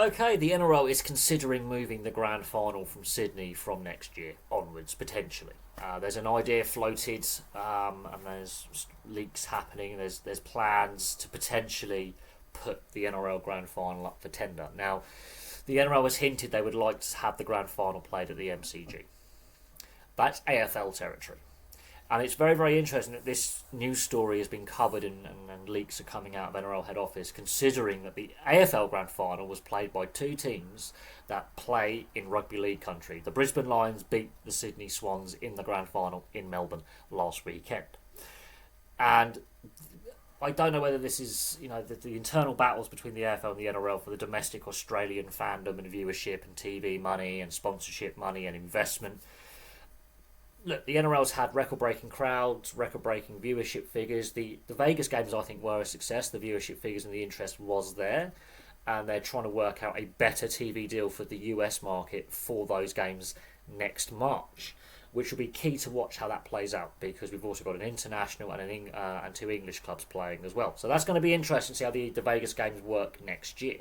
Okay, the NRL is considering moving the grand final from Sydney from next year onwards, potentially. There's an idea floated, and there's leaks happening. There's plans to potentially put the NRL grand final up for tender. Now, the NRL has hinted they would like to have the grand final played at the MCG. That's AFL territory. And it's very, very interesting that this news story has been covered and leaks are coming out of NRL head office, considering that the AFL Grand Final was played by two teams that play in rugby league country. The Brisbane Lions beat the Sydney Swans in the Grand Final in Melbourne last weekend. And I don't know whether this is, the internal battles between the AFL and the NRL for the domestic Australian fandom and viewership and TV money and sponsorship money and investment. Look, the NRL's had record-breaking crowds, record-breaking viewership figures. The Vegas games, I think, were a success. The viewership figures and the interest was there. And they're trying to work out a better TV deal for the US market for those games next March, which will be key to watch how that plays out, because we've also got an international and two English clubs playing as well. So that's going to be interesting to see how the Vegas games work next year.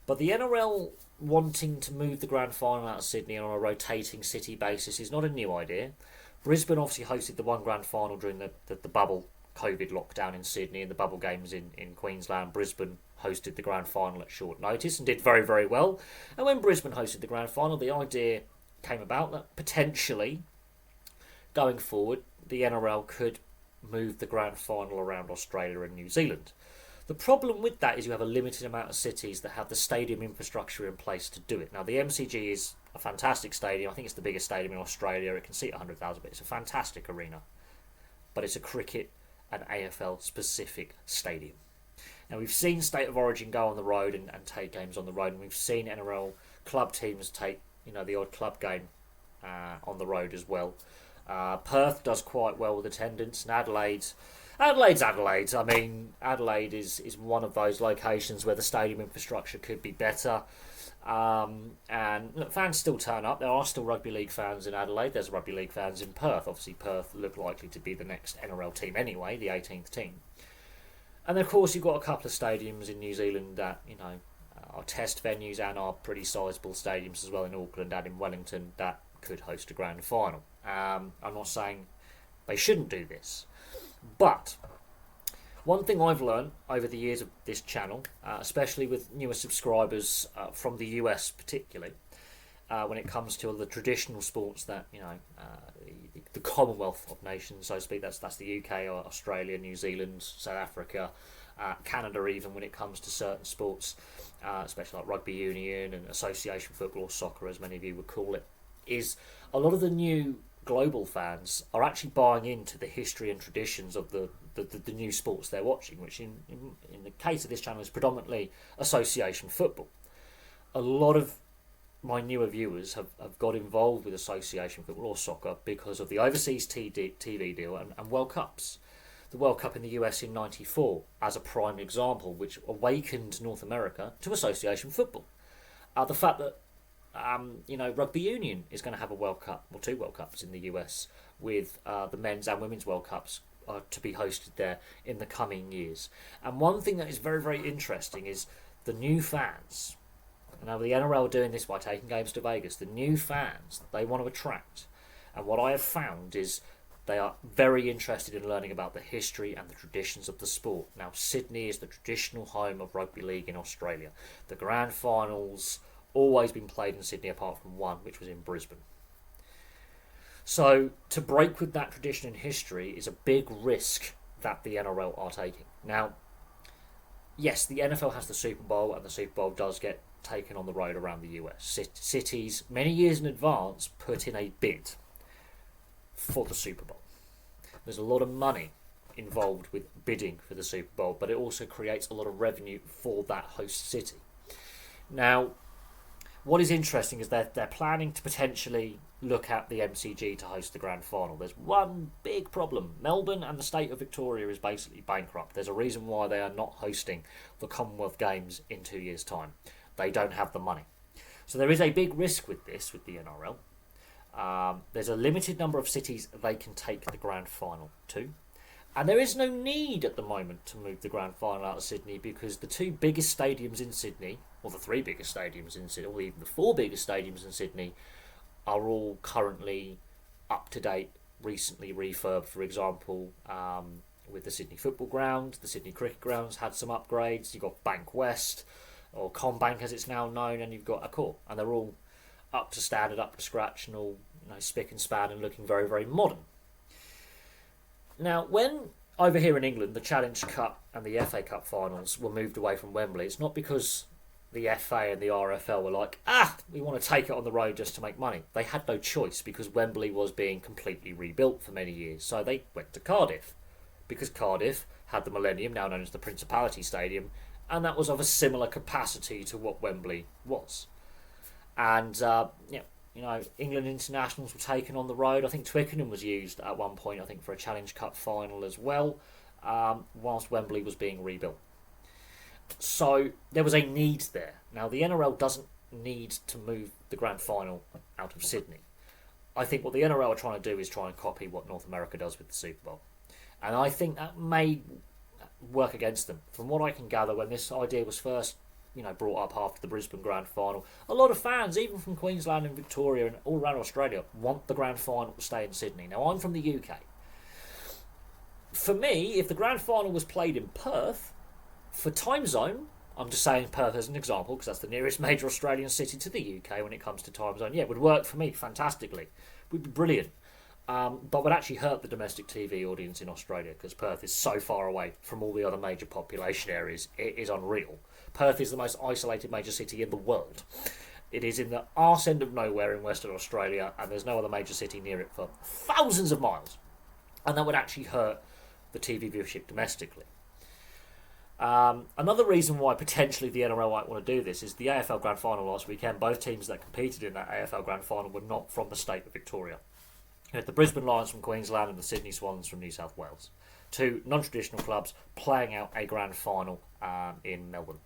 But the NRL wanting to move the grand final out of Sydney on a rotating city basis is not a new idea. Brisbane obviously hosted the one grand final during the bubble COVID lockdown in Sydney and the bubble games in Queensland. Brisbane hosted the grand final at short notice and did very, very well. And when Brisbane hosted the grand final, the idea came about that potentially going forward the NRL could move the grand final around Australia and New Zealand. The problem with that is you have a limited amount of cities that have the stadium infrastructure in place to do it. Now, the MCG is a fantastic stadium. I think it's the biggest stadium in Australia. It can seat 100,000, but it's a fantastic arena. But it's a cricket and AFL specific stadium. Now, we've seen State of Origin go on the road and take games on the road, and we've seen NRL club teams take the odd club game on the road as well. Perth does quite well with attendance, and Adelaide's Adelaide. I mean, Adelaide is one of those locations where the stadium infrastructure could be better. And look, fans still turn up. There are still rugby league fans in Adelaide. There's rugby league fans in Perth. Obviously, Perth look likely to be the next NRL team anyway, the 18th team. And then, of course, you've got a couple of stadiums in New Zealand that, are test venues and are pretty sizable stadiums as well in Auckland and in Wellington that could host a grand final. I'm not saying they shouldn't do this. But one thing I've learned over the years of this channel, especially with newer subscribers from the US particularly, when it comes to the traditional sports that, the Commonwealth of nations, so to speak, that's the UK, or Australia, New Zealand, South Africa, Canada even, when it comes to certain sports, especially like rugby union and association football or soccer, as many of you would call it, is a lot of the new global fans are actually buying into the history and traditions of the new sports they're watching, which in the case of this channel is predominantly association football. A lot of my newer viewers have got involved with association football or soccer because of the overseas TV deal and World Cups. The World Cup in the US in '94 as a prime example, which awakened North America to association football. The fact that rugby union is going to have a World Cup, or two World Cups in the US, with the men's and women's World Cups to be hosted there in the coming years. And one thing that is very, very interesting is the new fans. Now, the NRL are doing this by taking games to Vegas. The new fans that they want to attract. And what I have found is they are very interested in learning about the history and the traditions of the sport. Now, Sydney is the traditional home of rugby league in Australia. The grand finals always been played in Sydney apart from one, which was in Brisbane. So to break with that tradition and history is a big risk that the NRL are taking. Now, yes, the NFL has the Super Bowl, and the Super Bowl does get taken on the road around the US. Cities, many years in advance, put in a bid for the Super Bowl. There's a lot of money involved with bidding for the Super Bowl, but it also creates a lot of revenue for that host city. Now, what is interesting is that they're planning to potentially look at the MCG to host the grand final. There's one big problem. Melbourne and the state of Victoria is basically bankrupt. There's a reason why they are not hosting the Commonwealth Games in 2 years' time. They don't have the money. So there is a big risk with this, with the NRL. There's a limited number of cities they can take the grand final to. And there is no need at the moment to move the grand final out of Sydney because the two biggest stadiums in Sydney or the three biggest stadiums in Sydney, or even the four biggest stadiums in Sydney, are all currently up to date, recently refurbed. For example, with the Sydney Football Ground, the Sydney Cricket Grounds had some upgrades. You've got Bank West, or CommBank as it's now known, and you've got Accor, and they're all up to standard, up to scratch, and all spick and span and looking very, very modern. Now, when over here in England the Challenge Cup and the FA Cup finals were moved away from Wembley, it's not because the FA and the RFL were like, we want to take it on the road just to make money. They had no choice because Wembley was being completely rebuilt for many years. So they went to Cardiff because Cardiff had the Millennium, now known as the Principality Stadium, and that was of a similar capacity to what Wembley was. And, England internationals were taken on the road. I think Twickenham was used at one point, I think, for a Challenge Cup final as well, whilst Wembley was being rebuilt. So there was a need there. Now, the NRL doesn't need to move the grand final out of Sydney. I think what the NRL are trying to do is try and copy what North America does with the Super Bowl. And I think that may work against them. From what I can gather, when this idea was first brought up after the Brisbane Grand Final, a lot of fans, even from Queensland and Victoria and all around Australia, want the Grand Final to stay in Sydney. Now, I'm from the UK. For me, if the Grand Final was played in Perth, for time zone, I'm just saying Perth as an example, because that's the nearest major Australian city to the UK when it comes to time zone, it would work for me fantastically. It would be brilliant. But would actually hurt the domestic TV audience in Australia, because Perth is so far away from all the other major population areas. It is unreal. Perth is the most isolated major city in the world. It is in the arse end of nowhere in Western Australia, and there's no other major city near it for thousands of miles. And that would actually hurt the TV viewership domestically. Another reason why potentially the NRL might want to do this is the AFL Grand Final last weekend. Both teams that competed in that AFL Grand Final were not from the state of Victoria. You had the Brisbane Lions from Queensland and the Sydney Swans from New South Wales. Two non-traditional clubs playing out a grand final in Melbourne.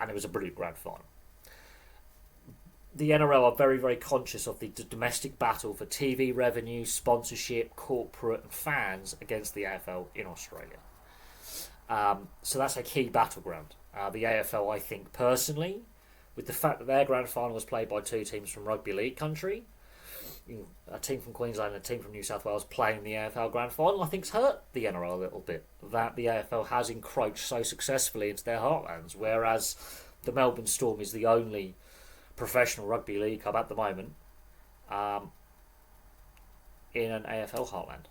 And it was a brilliant grand final. The NRL are very, very conscious of the domestic battle for TV revenue, sponsorship, corporate and fans against the AFL in Australia. So that's a key battleground. The AFL, I think, personally, with the fact that their grand final was played by two teams from rugby league country, a team from Queensland and a team from New South Wales playing the AFL grand final, I think it's hurt the NRL a little bit, that the AFL has encroached so successfully into their heartlands, whereas the Melbourne Storm is the only professional rugby league club at the moment in an AFL heartland.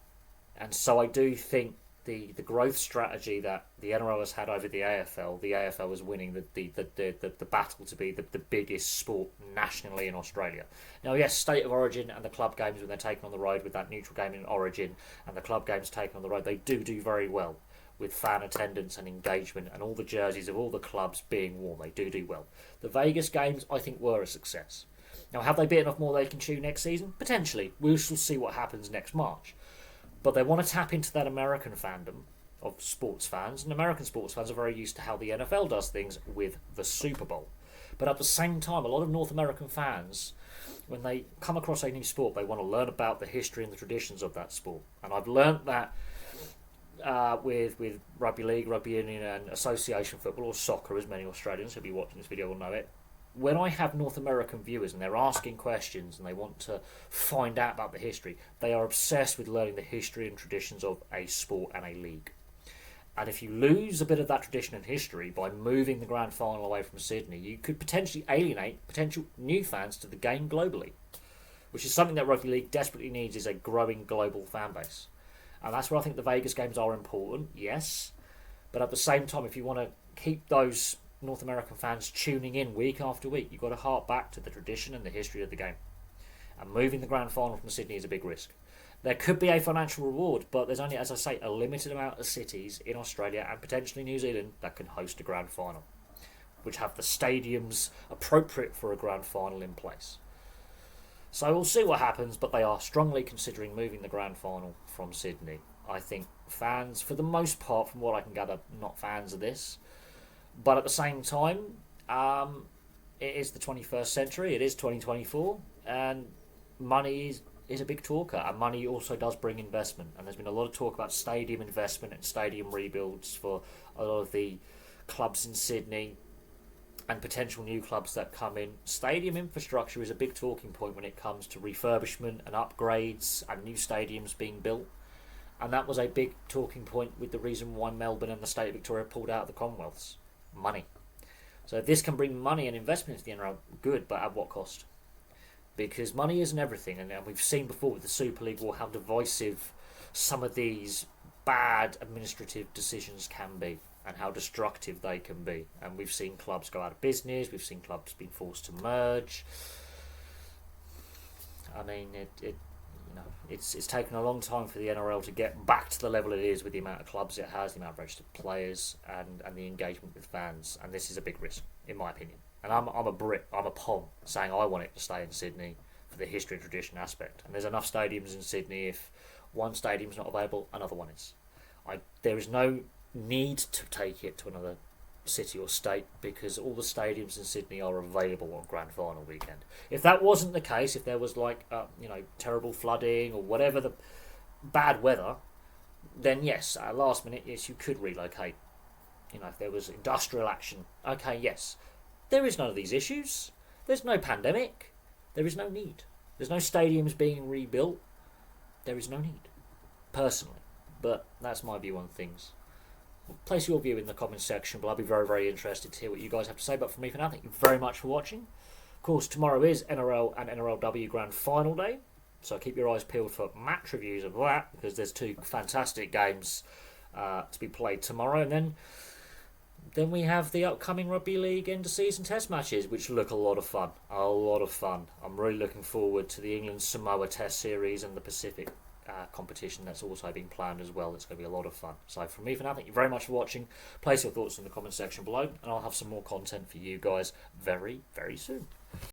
And so I do think the growth strategy that the NRL has had over the AFL is winning the battle to be the biggest sport nationally in Australia. Now, yes, State of Origin and the club games when they're taken on the road with that neutral game in Origin and the club games taken on the road, they do very well with fan attendance and engagement and all the jerseys of all the clubs being worn. They do well. The Vegas games, I think, were a success. Now, have they bitten off more they can chew next season? Potentially. We shall see what happens next March. But they want to tap into that American fandom of sports fans, and American sports fans are very used to how the NFL does things with the Super Bowl. But at the same time, a lot of North American fans, when they come across a new sport, they want to learn about the history and the traditions of that sport. And I've learnt that with rugby league, rugby union and association football, or soccer, as many Australians who'll be watching this video will know it. When I have North American viewers and they're asking questions and they want to find out about the history, they are obsessed with learning the history and traditions of a sport and a league. And if you lose a bit of that tradition and history by moving the grand final away from Sydney, you could potentially alienate potential new fans to the game globally, which is something that rugby league desperately needs, is a growing global fan base. And that's where I think the Vegas games are important, yes. But at the same time, if you want to keep those North American fans tuning in week after week, you've got to hark back to the tradition and the history of the game. And moving the grand final from Sydney is a big risk. There could be a financial reward, but there's only, as I say, a limited amount of cities in Australia and potentially New Zealand that can host a grand final, which have the stadiums appropriate for a grand final in place. So we'll see what happens, but they are strongly considering moving the grand final from Sydney. I think fans, for the most part, from what I can gather, not fans of this. But at the same time, it is the 21st century, it is 2024, and money is a big talker, and money also does bring investment. And there's been a lot of talk about stadium investment and stadium rebuilds for a lot of the clubs in Sydney. and potential new clubs that come in, stadium infrastructure is a big talking point when it comes to refurbishment and upgrades and new stadiums being built. And that was a big talking point with the reason why Melbourne and the state of Victoria pulled out of the Commonwealths. Money. So if this can bring money and investment into the NRL, good, but at what cost? Because money isn't everything, and we've seen before with the Super League War how divisive some of these bad administrative decisions can be and how destructive they can be. And we've seen clubs go out of business, we've seen clubs being forced to merge. I mean, it's taken a long time for the NRL to get back to the level it is with the amount of clubs it has, the amount of registered players, and the engagement with fans. And this is a big risk, in my opinion. And I'm a Brit, I'm a Pom, saying I want it to stay in Sydney for the history and tradition aspect. And there's enough stadiums in Sydney. If one stadium's not available, another one is. There is no need to take it to another city or state because all the stadiums in Sydney are available on Grand Final weekend. If that wasn't the case, if there was terrible flooding or whatever the bad weather, then yes, at last minute, yes, you could relocate. If there was industrial action, okay, yes. There is none of these issues. There's no pandemic. There is no need. There's no stadiums being rebuilt. There is no need, personally. But that's my view on things. Place your view in the comments section, but I'll be very, very interested to hear what you guys have to say. But for me for now, thank you very much for watching. Of course, tomorrow is NRL and NRLW Grand Final Day, so keep your eyes peeled for match reviews of that, because there's two fantastic games to be played tomorrow. And then we have the upcoming Rugby League end-of-season test matches, which look a lot of fun. A lot of fun. I'm really looking forward to the England-Samoa test series and the Pacific competition that's also being planned as well. It's going to be a lot of fun. So from me for now, thank you very much for watching. Place your thoughts in the comment section below, and I'll have some more content for you guys very, very soon.